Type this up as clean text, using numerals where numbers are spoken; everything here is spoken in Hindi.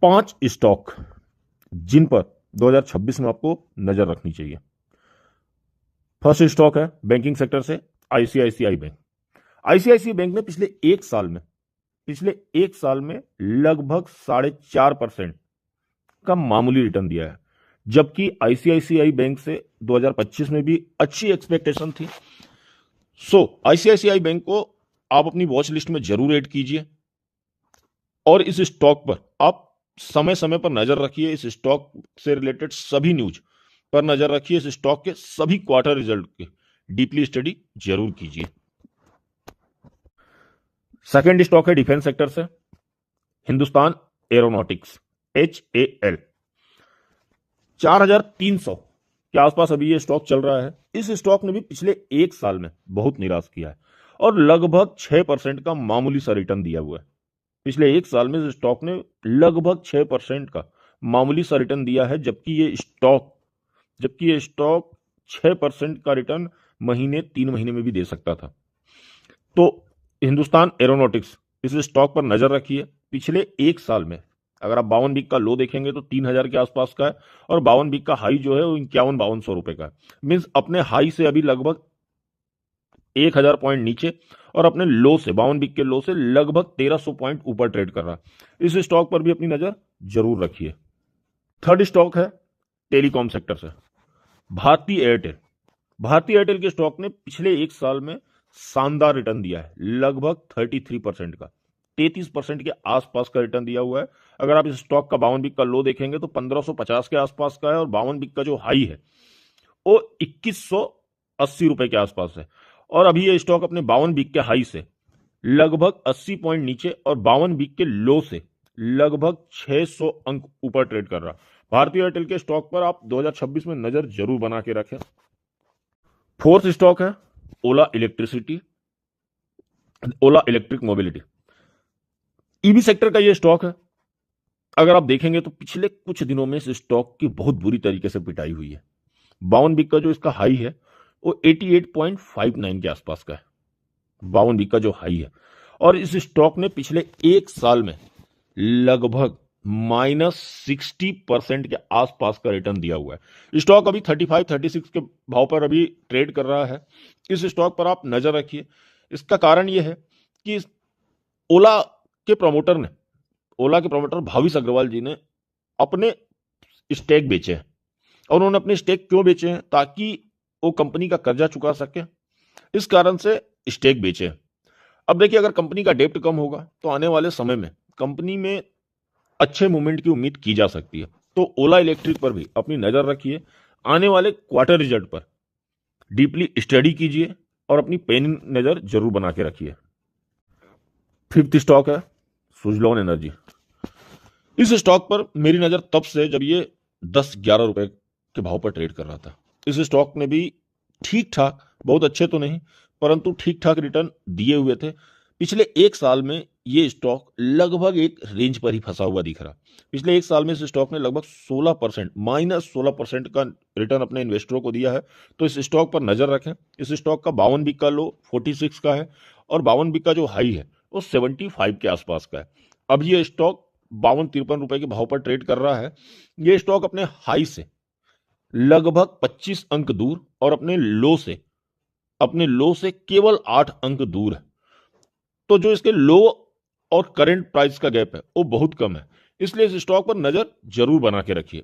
5 स्टॉक जिन पर 2026 में आपको नजर रखनी चाहिए। फर्स्ट स्टॉक है बैंकिंग सेक्टर से आईसीआईसीआई बैंक। आईसीआईसीआई बैंक ने पिछले एक साल में लगभग 4.5% का मामूली रिटर्न दिया है, जबकि आईसीआईसीआई बैंक से 2025 में भी अच्छी एक्सपेक्टेशन थी। आईसीआईसीआई बैंक को आप अपनी वॉच लिस्ट में जरूर ऐड कीजिए और इस स्टॉक पर आप समय समय पर नजर रखिए। इस स्टॉक से रिलेटेड सभी न्यूज पर नजर रखिए। इस स्टॉक के सभी क्वार्टर रिजल्ट के डीपली स्टडी जरूर कीजिए। सेकंड स्टॉक है डिफेंस सेक्टर से हिंदुस्तान एरोनॉटिक्स HAL। 4300 के आसपास अभी ये स्टॉक चल रहा है। इस स्टॉक ने भी पिछले एक साल में बहुत निराश किया है और लगभग 6% का मामूली सा रिटर्न दिया हुआ है। पिछले एक साल में इस स्टॉक ने लगभग 6% का मामूली सा रिटर्न दिया है, जबकि ये स्टॉक 6% का रिटर्न 3 महीने में भी दे सकता था। तो हिंदुस्तान एरोनॉटिक्स, इस स्टॉक पर नजर रखिए। पिछले एक साल में अगर आप 52 वीक का लो देखेंगे तो 3000 के आसपास का है और 52 वीक का हाई जो है वो 51-5200 रुपए का है। मीन्स अपने हाई से अभी लगभग 1000 पॉइंट नीचे और अपने लो से 52 वीक के लो से लगभग 1300 पॉइंट ऊपर ट्रेड कर रहा है। इस स्टॉक पर भी अपनी नजर जरूर रखिए। थर्ड स्टॉक है टेलीकॉम सेक्टर से भारती एयरटेल। भारती एयरटेल के स्टॉक ने पिछले एक साल में शानदार रिटर्न दिया है, लगभग 33% का, 33% के आसपास का रिटर्न दिया हुआ है। अगर आप इस स्टॉक का 52 वीक का लो देखेंगे तो 1550 के आसपास का है और 52 वीक का जो हाई है वो 2180 रुपए के आसपास है। और अभी ये स्टॉक अपने 52 वीक के हाई से लगभग 80 पॉइंट नीचे और 52 वीक के लो से लगभग 600 अंक ऊपर ट्रेड कर रहा। भारतीय एयरटेल के स्टॉक पर आप 2026 में नजर जरूर बना के रखें। फोर्थ स्टॉक है ओला इलेक्ट्रिक मोबिलिटी। ईवी सेक्टर का यह स्टॉक है। अगर आप देखेंगे तो पिछले कुछ दिनों में इस स्टॉक की बहुत बुरी तरीके से पिटाई हुई है। 52 वीक का जो इसका हाई है वो 88.59 के आसपास का है, 52 वीक का जो हाई है। और इस स्टॉक ने पिछले एक साल में लगभग -60% के आसपास का रिटर्न दिया हुआ है। स्टॉक अभी 35-36 के भाव पर अभी ट्रेड कर रहा है। इस स्टॉक पर आप नजर रखिए। इसका कारण यह है कि ओला के प्रमोटर भाविश अग्रवाल जी ने अपने स्टेक बेचे हैं। और उन्होंने अपने स्टेक क्यों बेचे हैं? ताकि वो कंपनी का कर्जा चुका सके, इस कारण से स्टेक बेचे हैं। अब देखिए, अगर कंपनी का डेप्ट कम होगा तो आने वाले समय में कंपनी में अच्छे मूवमेंट की उम्मीद की जा सकती है। तो ओला इलेक्ट्रिक पर भी अपनी नजर रखिए। आने वाले क्वार्टर रिजल्ट पर डीपली स्टडी कीजिए और अपनी पेन नजर जरूर बना के रखिए। फिफ्थ स्टॉक है सुजलॉन एनर्जी। इस स्टॉक पर मेरी नजर तब से जब ये 10-11 रुपए के भाव पर ट्रेड कर रहा था। इस स्टॉक ने भी ठीक ठाक, बहुत अच्छे तो नहीं परंतु ठीक ठाक रिटर्न दिए हुए थे। पिछले एक साल में ये स्टॉक लगभग एक रेंज पर ही फंसा हुआ दिख रहा। पिछले एक साल में इस स्टॉक ने लगभग 16% -16% का रिटर्न अपने इन्वेस्टरों को दिया है। तो इस स्टॉक पर नजर रखें। इस स्टॉक का 52 वीक का लो 46 का है और 52 वीक का जो हाई है वो 75 के आसपास का है। अब ये स्टॉक 52-53 रुपए के भाव पर ट्रेड कर रहा है। ये स्टॉक अपने हाई से लगभग 25 अंक दूर और अपने लो से केवल 8 अंक दूर है। तो जो इसके लो और करंट प्राइस का गैप है वो बहुत कम है। इसलिए इस स्टॉक पर नजर जरूर बना के रखिए।